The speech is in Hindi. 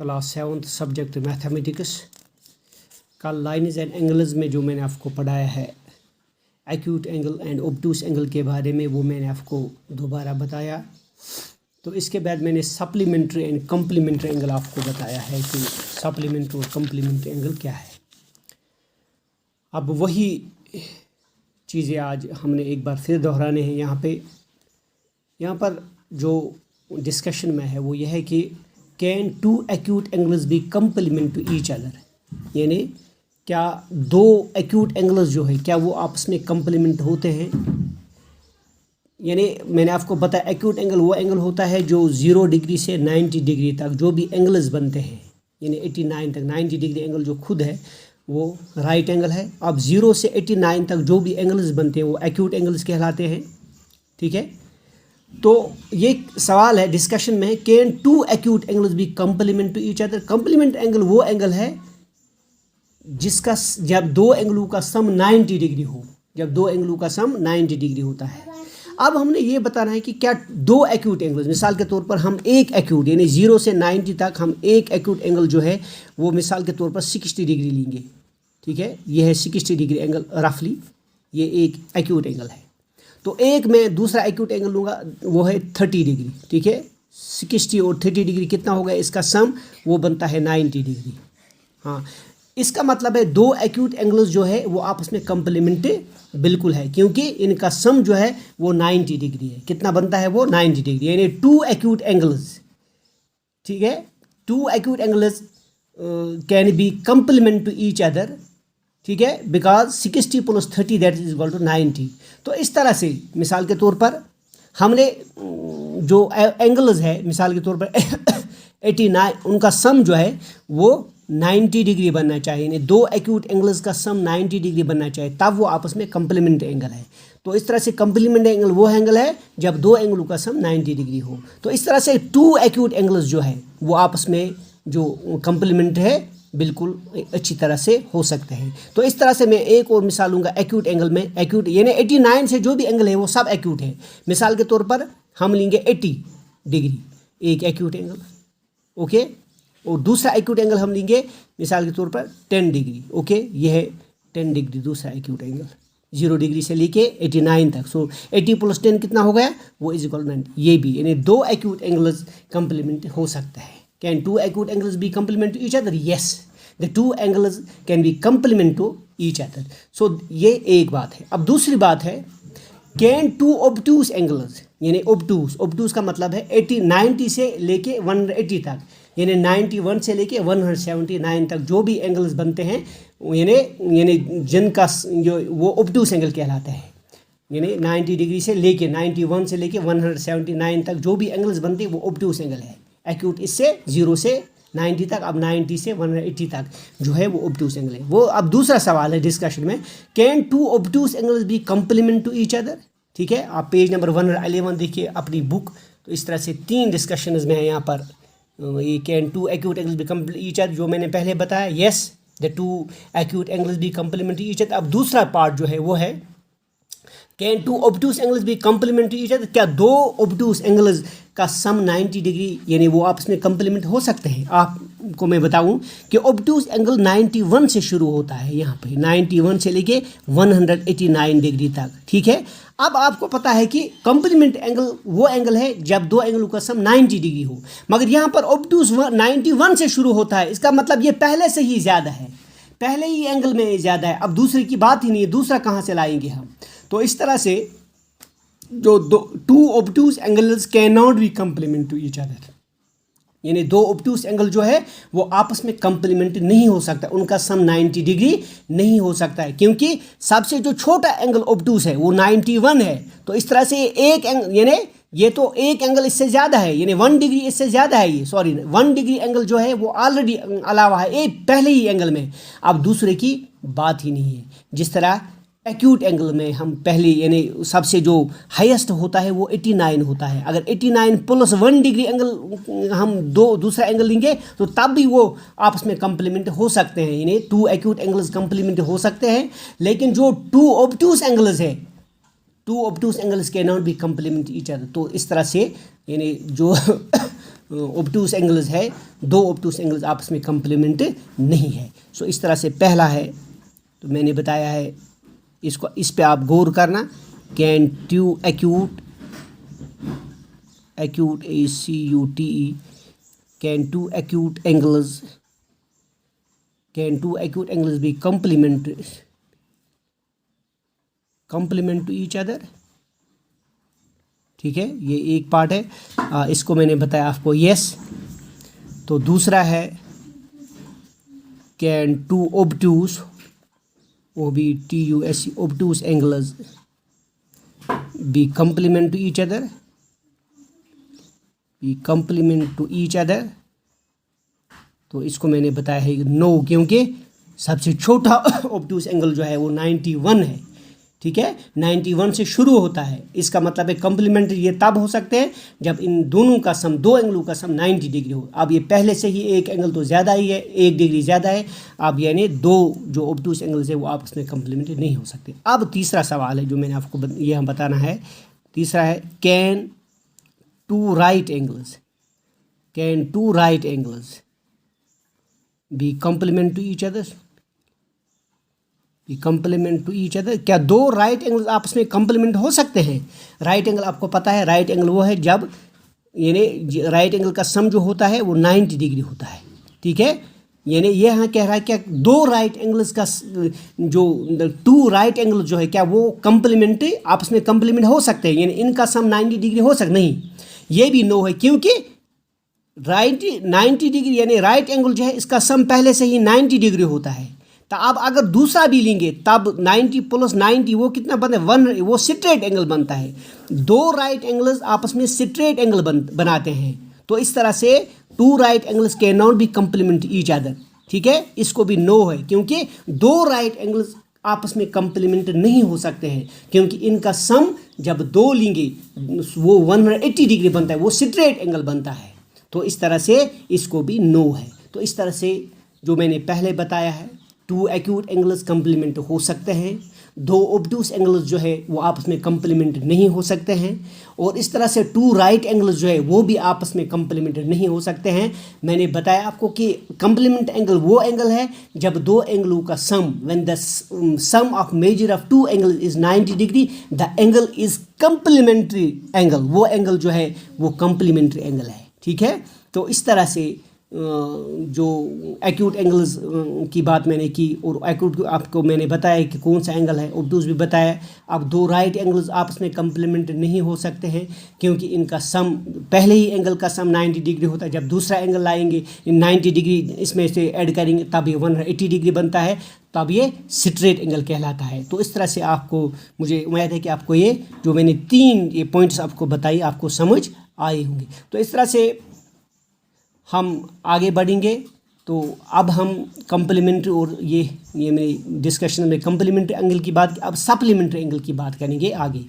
Class 7 subject mathematics. कल लाइन्स एंड एंगल्स में जो मैंने आपको पढ़ाया है एक्यूट एंगल एंड ऑब्टूस एंगल के बारे में, वो मैंने आपको दोबारा बताया। तो इसके बाद मैंने सप्लीमेंट्री एंड कम्प्लीमेंट्री एंगल आपको बताया है कि सप्लीमेंट्री और कम्प्लीमेंट्री एंगल क्या है। अब वही चीज़ें आज हमने एक बार फिर दोहराने हैं। यहाँ पर जो डिस्कशन में है वो यह है कि can two acute angles be complement to each other, यानी क्या दो एक्यूट एंगल्स जो है क्या वो आपस में कम्प्लीमेंट होते हैं। यानी मैंने आपको बताया एक्यूट एंगल वो एंगल होता है जो 0 डिग्री से 90 डिग्री तक जो भी एंगल्स बनते हैं, यानी 89 तक 90 डिग्री एंगल जो खुद है वो राइट एंगल है। अब 0 से 89 तक जो भी एंगल्स बनते हैं वो एक्यूट एंगल्स कहलाते हैं। ठीक है, तो ये सवाल है डिस्कशन में, can two acute angles be complement to each other. Complement angle वो एंगल है जिसका जब दो एंगलों का सम 90 डिग्री हो, जब दो एंगलों का सम 90 डिग्री होता है। अब हमने ये बताना है कि क्या दो एक्यूट एंगल्स, मिसाल के तौर पर हम एक एक्यूट यानी 0 से 90 तक हम एक एक्यूट एंगल जो है वो मिसाल के तौर पर 60 डिग्री लेंगे। ठीक है, ये है 60 डिग्री एंगल रफली, ये एक एक्यूट एंगल है। तो एक मैं दूसरा एक्यूट एंगल लूँगा वो है 30 डिग्री। ठीक है, 60 और 30 डिग्री कितना हो गया, इसका सम वो बनता है 90 डिग्री। हाँ, इसका मतलब है दो एक्यूट एंगल्स जो है वो आपस में कम्प्लीमेंट्री बिल्कुल है, क्योंकि इनका सम जो है वो 90 डिग्री है। कितना बनता है वो 90 डिग्री, यानी टू एक्यूट एंगल्स। ठीक है, two acute angles can be complement to each other. ठीक है, because 60 + 30 that is equal to 90। तो इस तरह से मिसाल के तौर पर हमने जो एंगल्स है मिसाल के तौर पर 89 उनका सम जो है वो 90 डिग्री बनना चाहिए, यानी दो एक्यूट एंगल्स का सम 90 डिग्री बनना चाहिए, तब वो आपस में कम्प्लीमेंट एंगल है। तो इस तरह से कम्प्लीमेंट एंगल वो एंगल है जब दो एंगलों का सम 90 डिग्री हो। तो इस तरह से टू एक्यूट एंगल्स जो है वो आपस में जो कम्प्लीमेंट है बिल्कुल अच्छी तरह से हो सकते हैं। तो इस तरह से मैं एक और मिसाल लूँगा एक्यूट एंगल में। एक्यूट यानी 89 से जो भी एंगल है वो सब एक्यूट है। मिसाल के तौर पर हम लेंगे 80 डिग्री एक एक्यूट एंगल, ओके, और दूसरा एक्यूट एंगल हम लेंगे मिसाल के तौर पर 10 डिग्री, ओके, ये है 10 डिग्री दूसरा एक्यूट एंगल 0 डिग्री से लेके 89 तक। सो 80 + 10 कितना हो गया, वो इज इक्वल 90। ये भी यानी दो एक्यूट एंगल्स कम्प्लीमेंट हो सकता है। Can two acute angles be complement to each other, yes, the two angles can be complement to each other. So ये एक बात है। अब दूसरी बात है कैन टू ऑब्टूस एंगल्स, यानी ऑब्टूस का मतलब है 90 से लेके 180 तक, यानी 91 से लेके 179 तक जो भी एंगल्स बनते हैं यानी जिनका जो वो ऑब्टूस एंगल कहलाता है। यानी 90 डिग्री से लेके 91 से लेके 179 तक जो भी एंगल्स बनते हैं वो ऑब्टूस एंगल है। एक्यूट इससे 0 से 90 तक, अब 90 से 180 तक जो है वो ऑब्टूस एंगल है वो। अब दूसरा सवाल है डिस्कशन में, can two obtuse angles be complement to each other. ठीक है, आप पेज नंबर 111 देखिए अपनी बुक। तो इस तरह से 3 डिस्कशंस में है यहाँ पर। ये can two acute angles be complement each other जो मैंने पहले बताया, yes, the two acute angles be complement to each other. अब दूसरा पार्ट जो है वो है can two obtuse angles be complement to each other, क्या दो ऑब्टूस एंगल्स का सम 90 डिग्री यानी वो आपस में कम्प्लीमेंट हो सकते हैं। आपको मैं बताऊं कि ऑब्टूस एंगल 91 से शुरू होता है, यहाँ पे 91 से लेके 189 डिग्री तक। ठीक है, अब आपको पता है कि कम्प्लीमेंट एंगल वो एंगल है जब दो एंगलों का सम 90 डिग्री हो, मगर यहाँ पर ऑब्टूस 91 से शुरू होता है, इसका मतलब ये पहले से ही ज़्यादा है, पहले ही एंगल में ज़्यादा है। अब दूसरे की बात ही नहीं है, दूसरा कहाँ से लाएंगे हम। तो इस तरह से जो two obtuse angles can not be complement to each other, यानी दो ऑब्टूस एंगल जो है वो आपस में कम्प्लीमेंट नहीं हो सकता, उनका सम 90 डिग्री नहीं हो सकता है, क्योंकि सबसे जो छोटा एंगल ऑब्टूस है वो 91 है। तो इस तरह से एक एंगल यानी ये तो एक एंगल इससे ज़्यादा है, यानी 1 डिग्री इससे ज़्यादा है, ये 1 डिग्री एंगल जो है वो ऑलरेडी अलावा है एक पहले ही एंगल में। अब दूसरे की बात ही नहीं है। जिस तरह एक्यूट एंगल में हम पहले यानी सबसे जो हाईएस्ट होता है वो 89 होता है, अगर 89 + 1 डिग्री एंगल हम दूसरा एंगल लेंगे तो तब भी वो आपस में कम्प्लीमेंट हो सकते हैं, यानी टू एक्यूट एंगल्स कम्प्लीमेंट हो सकते हैं। लेकिन जो टू ऑब्टूस एंगल्स है, two obtuse angles can not be complement each other. तो इस तरह से यानी जो ऑब्टूस एंगल्स है, दो ऑब्टूस एंगल्स आपस में कंप्लीमेंट नहीं है। सो इस तरह से पहला है, तो मैंने बताया है, इसको इस पे आप गौर करना। Can two acute ACUTE can two acute angles be complement to each other. ठीक है, ये एक पार्ट है, इसको मैंने बताया आपको यस। तो दूसरा है can two obtuse OBTUS obtuse angles be complement to each other. तो इसको मैंने बताया है नो, क्योंकि सबसे छोटा ऑब्टूस एंगल जो है वो 91 है। ठीक है, 91 से शुरू होता है। इसका मतलब है कंप्लीमेंट्री ये तब हो सकते हैं जब इन दोनों का सम, दो एंगलों का सम 90 डिग्री हो। अब ये पहले से ही एक एंगल तो ज़्यादा ही है, 1 डिग्री ज़्यादा है। अब यानी दो जो ऑब्टूस एंगल्स है वो आपस में कंप्लीमेंट्री नहीं हो सकते। अब तीसरा सवाल है जो मैंने आपको ये हम बताना है। तीसरा है can two right angles be complement to each other. क्या दो राइट एंगल आपस में कंप्लीमेंट हो सकते हैं? राइट एंगल आपको पता है, राइट एंगल वो है जब यानी राइट एंगल का सम जो होता है वो 90 डिग्री होता है। ठीक है, यानी ये यहाँ कह रहा है क्या दो राइट एंगल्स का जो टू राइट एंगल जो है क्या वो कंप्लीमेंट आपस में कंप्लीमेंट हो सकते हैं, यानी इनका सम 90 डिग्री हो सकता नहीं। ये भी नो है, क्योंकि 90 डिग्री यानी राइट एंगल जो है इसका सम पहले से ही 90 डिग्री होता है। तो अब अगर दूसरा भी लेंगे तब 90 + 90 वो कितना बनता है 100, वो स्ट्रेट एंगल बनता है। दो राइट एंगल्स आपस में स्ट्रेट एंगल बनाते हैं। तो इस तरह से two right angles can not be complement each other. ठीक है, इसको भी नो है, क्योंकि दो राइट एंगल्स आपस में कंप्लीमेंट नहीं हो सकते हैं, क्योंकि इनका सम जब दो लेंगे वो 180 डिग्री बनता है, वो स्ट्रेट एंगल बनता है। तो इस तरह से इसको भी नो है। तो इस तरह से जो मैंने पहले बताया है, टू एक्यूट एंगल्स कंप्लीमेंट हो सकते हैं, दो ऑब्टूस एंगल्स जो है वो आपस में कंप्लीमेंट नहीं हो सकते हैं, और इस तरह से टू राइट एंगल्स जो है वो भी आपस में कंप्लीमेंट नहीं हो सकते हैं। मैंने बताया आपको कि कंप्लीमेंट एंगल वो एंगल है जब दो एंगलों का sum, when the sum of measure of two angle is 90 degree, the angle is complementary angle. वो एंगल जो है वो कंप्लीमेंट्री एंगल है। ठीक है, तो इस तरह से जो एक्यूट एंगल्स की बात मैंने की, और एक्यूट आपको मैंने बताया कि कौन सा एंगल है, ऑब्टूस भी बताया। अब दो राइट एंगल्स आपस में कंप्लीमेंट नहीं हो सकते हैं, क्योंकि इनका सम, पहले ही एंगल का सम 90 डिग्री होता है। जब दूसरा एंगल लाएंगे 90 डिग्री इसमें से ऐड करेंगे तब ये 180 डिग्री बनता है, तब ये स्ट्रेट एंगल कहलाता है। तो इस तरह से आपको, मुझे उम्मीद है कि आपको ये जो मैंने 3 ये पॉइंट्स आपको बताई आपको समझ आए होंगे। तो इस तरह से हम आगे बढ़ेंगे। तो अब हम कंप्लीमेंट्री, और ये मेरे डिस्कशन में कंप्लीमेंट्री एंगल की बात, अब सप्लीमेंट्री एंगल की बात करेंगे आगे।